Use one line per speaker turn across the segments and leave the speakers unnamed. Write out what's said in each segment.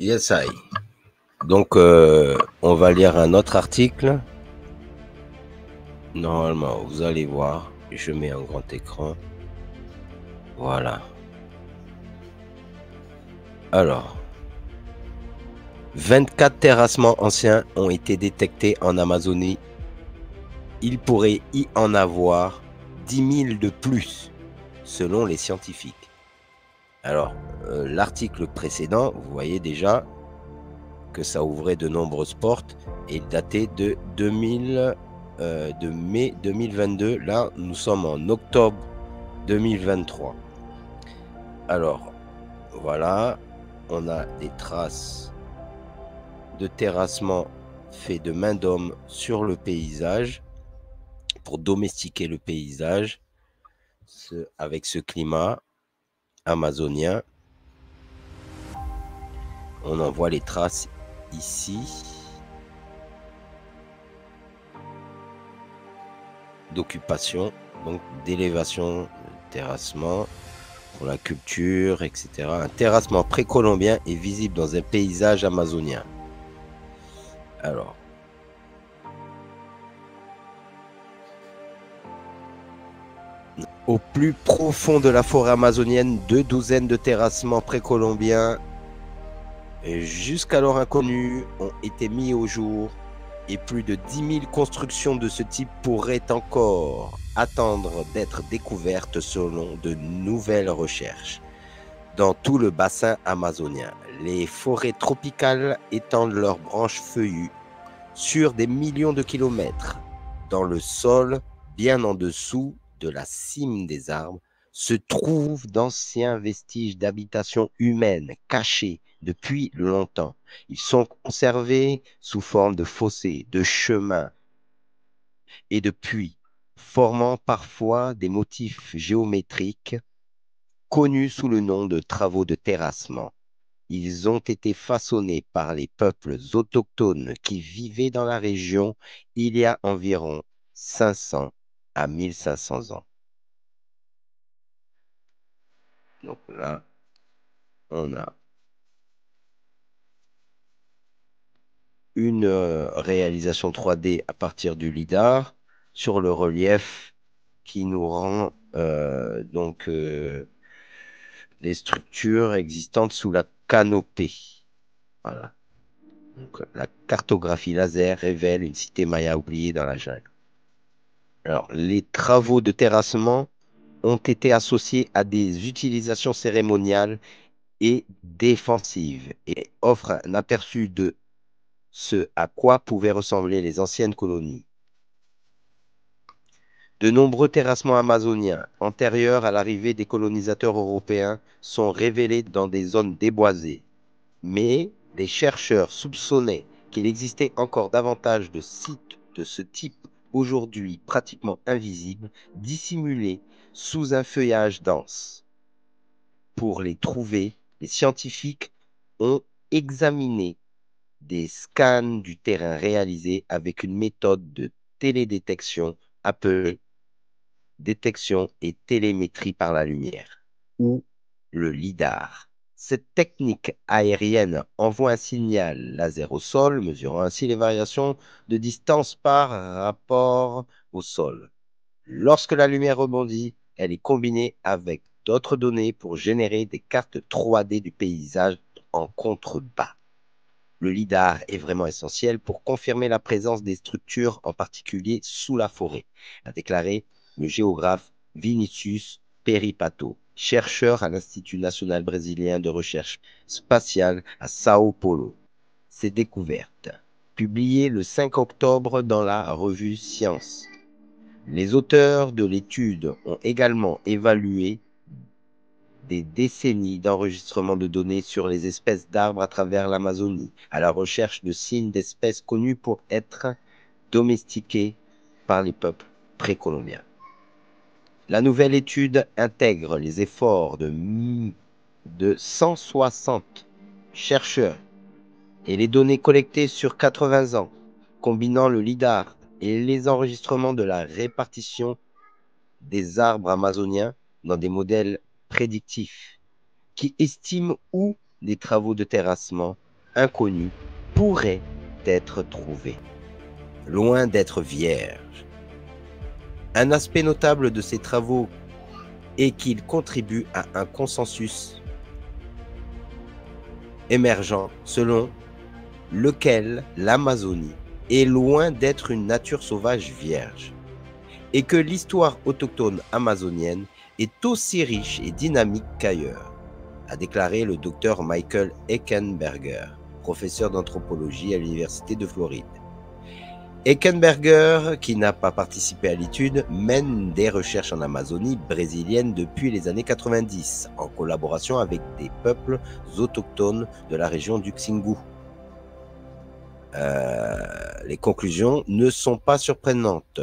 Yes, I. Donc, on va lire un autre article. Normalement, vous allez voir, je mets un grand écran. Voilà. Alors, 24 terrassements anciens ont été détectés en Amazonie. Il pourrait y en avoir 10 000 de plus, selon les scientifiques. Alors, l'article précédent, vous voyez déjà que ça ouvrait de nombreuses portes et datait de mai 2022. Là, nous sommes en octobre 2023. Alors, voilà, on a des traces de terrassement fait de main d'homme sur le paysage pour domestiquer le paysage avec ce climat amazonien. On en voit les traces ici. D'occupation, donc d'élévation, terrassement pour la culture, etc. Un terrassement précolombien est visible dans un paysage amazonien. Alors, au plus profond de la forêt amazonienne, 2 douzaines de terrassements précolombiens jusqu'alors inconnus ont été mis au jour et plus de 10 000 constructions de ce type pourraient encore attendre d'être découvertes selon de nouvelles recherches. Dans tout le bassin amazonien, les forêts tropicales étendent leurs branches feuillues sur des millions de kilomètres. Dans le sol, bien en dessous de la cime des arbres, se trouvent d'anciens vestiges d'habitations humaines cachés depuis longtemps. Ils sont conservés sous forme de fossés, de chemins et de puits, formant parfois des motifs géométriques connus sous le nom de travaux de terrassement. Ils ont été façonnés par les peuples autochtones qui vivaient dans la région il y a environ 500 à 1500 ans. Donc là, on a une réalisation 3D à partir du lidar sur le relief qui nous rend les structures existantes sous la canopée. Voilà. Donc, la cartographie laser révèle une cité maya oubliée dans la jungle. Alors, les travaux de terrassement ont été associés à des utilisations cérémoniales et défensives et offrent un aperçu de ce à quoi pouvaient ressembler les anciennes colonies. De nombreux terrassements amazoniens antérieurs à l'arrivée des colonisateurs européens sont révélés dans des zones déboisées, mais des chercheurs soupçonnaient qu'il existait encore davantage de sites de ce type aujourd'hui pratiquement invisibles, dissimulés sous un feuillage dense. Pour les trouver, les scientifiques ont examiné des scans du terrain réalisés avec une méthode de télédétection appelée détection et télémétrie par la lumière, ou le lidar. Cette technique aérienne envoie un signal laser au sol, mesurant ainsi les variations de distance par rapport au sol. Lorsque la lumière rebondit, elle est combinée avec d'autres données pour générer des cartes 3D du paysage en contrebas. Le lidar est vraiment essentiel pour confirmer la présence des structures, en particulier sous la forêt, a déclaré le géographe Vinicius Peripato, chercheur à l'Institut national brésilien de recherche spatiale à Sao Paulo. Ces découvertes, publiées le 5 octobre dans la revue Science. Les auteurs de l'étude ont également évalué des décennies d'enregistrement de données sur les espèces d'arbres à travers l'Amazonie, à la recherche de signes d'espèces connues pour être domestiquées par les peuples précolombiens. La nouvelle étude intègre les efforts de 160 chercheurs et les données collectées sur 80 ans, combinant le lidar et les enregistrements de la répartition des arbres amazoniens dans des modèles prédictifs qui estiment où les travaux de terrassement inconnus pourraient être trouvés, loin d'être vierges. Un aspect notable de ces travaux est qu'ils contribuent à un consensus émergent selon lequel l'Amazonie est loin d'être une nature sauvage vierge et que l'histoire autochtone amazonienne est aussi riche et dynamique qu'ailleurs, a déclaré le docteur Michael Eckenberger, professeur d'anthropologie à l'Université de Floride. Eckenberger, qui n'a pas participé à l'étude, mène des recherches en Amazonie brésilienne depuis les années 90, en collaboration avec des peuples autochtones de la région du Xingu. Les conclusions ne sont pas surprenantes,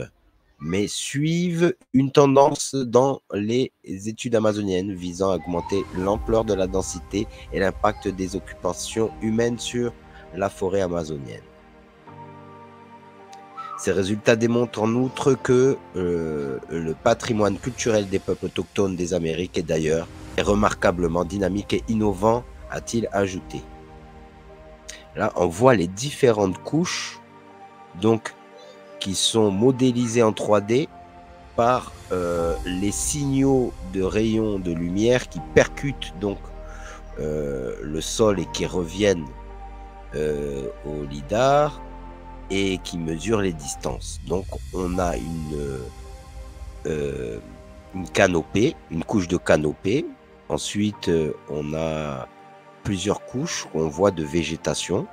mais suivent une tendance dans les études amazoniennes visant à augmenter l'ampleur de la densité et l'impact des occupations humaines sur la forêt amazonienne. Ces résultats démontrent en outre que le patrimoine culturel des peuples autochtones des Amériques et d'ailleurs est remarquablement dynamique et innovant, a-t-il ajouté. Là, on voit les différentes couches donc, qui sont modélisées en 3D par les signaux de rayons de lumière qui percutent donc le sol et qui reviennent au lidar et qui mesurent les distances. Donc on a une canopée, une couche de canopée. Ensuite, on a plusieurs couches qu'on voit de végétation.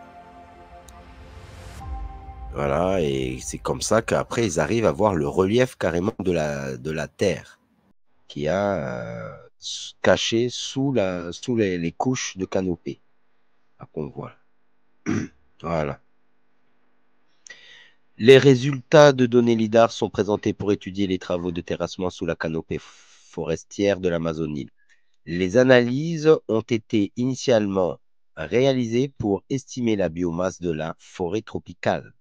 Voilà, et c'est comme ça qu'après, ils arrivent à voir le relief carrément de la Terre qui a caché sous les couches de canopée qu'on voit. Voilà. Les résultats de données LIDAR sont présentés pour étudier les travaux de terrassement sous la canopée forestière de l'Amazonie. Les analyses ont été initialement réalisées pour estimer la biomasse de la forêt tropicale.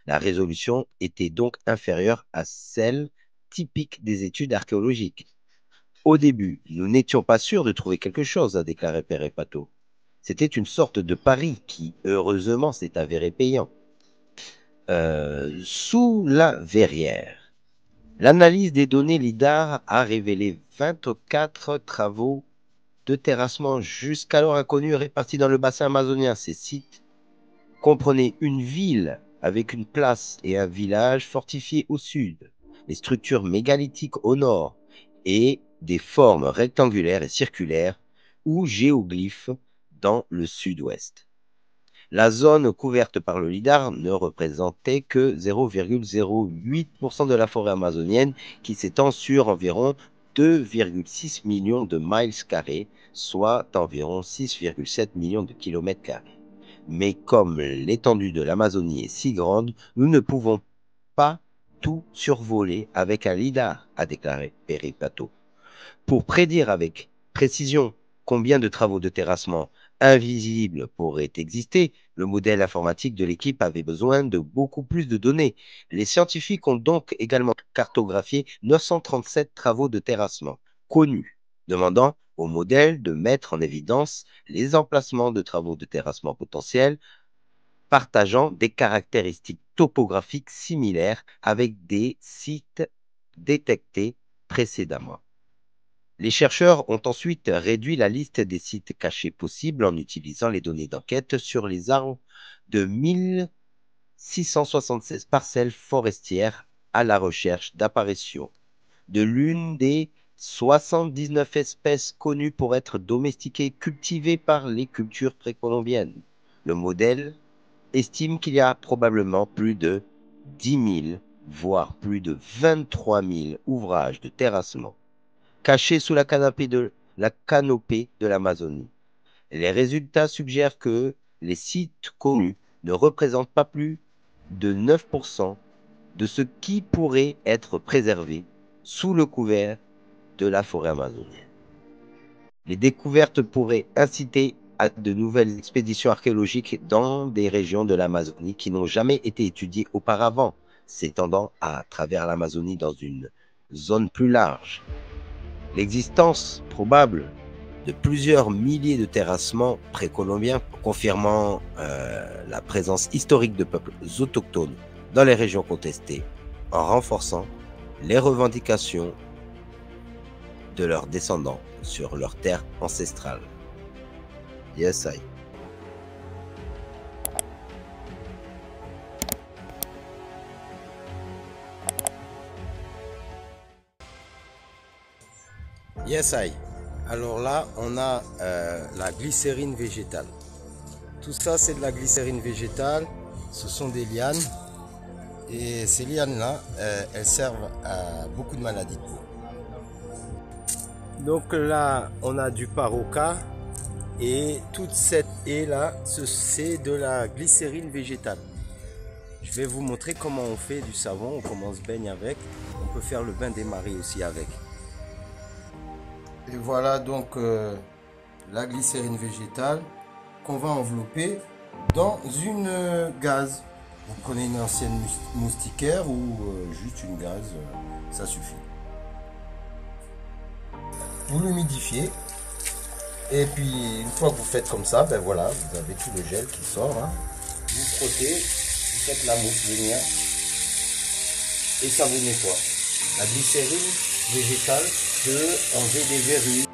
La résolution était donc inférieure à celle typique des études archéologiques. Au début, nous n'étions pas sûrs de trouver quelque chose, a déclaré Pere Pato. C'était une sorte de pari qui, heureusement, s'est avéré payant. Sous la verrière, l'analyse des données LIDAR a révélé 24 travaux de terrassement jusqu'alors inconnus répartis dans le bassin amazonien. Ces sites comprenaient une ville avec une place et un village fortifiés au sud, les structures mégalithiques au nord et des formes rectangulaires et circulaires ou géoglyphes dans le sud-ouest. La zone couverte par le lidar ne représentait que 0,08% de la forêt amazonienne qui s'étend sur environ 2,6 millions de miles carrés, soit environ 6,7 millions de kilomètres carrés. Mais comme l'étendue de l'Amazonie est si grande, nous ne pouvons pas tout survoler avec un lidar, a déclaré Pere Pato. Pour prédire avec précision combien de travaux de terrassement invisibles pourraient exister, le modèle informatique de l'équipe avait besoin de beaucoup plus de données. Les scientifiques ont donc également cartographié 937 travaux de terrassement connus, demandant au modèle de mettre en évidence les emplacements de travaux de terrassement potentiels partageant des caractéristiques topographiques similaires avec des sites détectés précédemment. Les chercheurs ont ensuite réduit la liste des sites cachés possibles en utilisant les données d'enquête sur les arbres de 1676 parcelles forestières à la recherche d'apparition de l'une des 79 espèces connues pour être domestiquées et cultivées par les cultures précolombiennes. Le modèle estime qu'il y a probablement plus de 10 000, voire plus de 23 000 ouvrages de terrassement cachés sous la canopée de l'Amazonie. Les résultats suggèrent que les sites connus ne représentent pas plus de 9% de ce qui pourrait être préservé sous le couvert de la forêt amazonienne. Les découvertes pourraient inciter à de nouvelles expéditions archéologiques dans des régions de l'Amazonie qui n'ont jamais été étudiées auparavant, s'étendant à travers l'Amazonie dans une zone plus large. L'existence probable de plusieurs milliers de terrassements précolombiens, confirmant la présence historique de peuples autochtones dans les régions contestées, en renforçant les revendications de leurs descendants sur leurs terres ancestrales. Yes, I. Yes, I. Alors là, on a la glycérine végétale. Tout ça, c'est de la glycérine végétale. Ce sont des lianes. Et ces lianes-là, elles servent à beaucoup de maladies de peau. Donc là, on a du paroka. Et toute cette haie-là, c'est de la glycérine végétale. Je vais vous montrer comment on fait du savon, ou comment on se baigne avec. On peut faire le bain des maris aussi avec. Et voilà donc la glycérine végétale qu'on va envelopper dans une gaze. Vous prenez une ancienne moustiquaire ou juste une gaze, ça suffit. Vous l'humidifiez. Et puis une fois que vous faites comme ça, ben voilà, vous avez tout le gel qui sort. Hein. Vous frottez, vous faites la mousse venir et ça vous nettoie. La glycérine végétale peut enlever des verrues.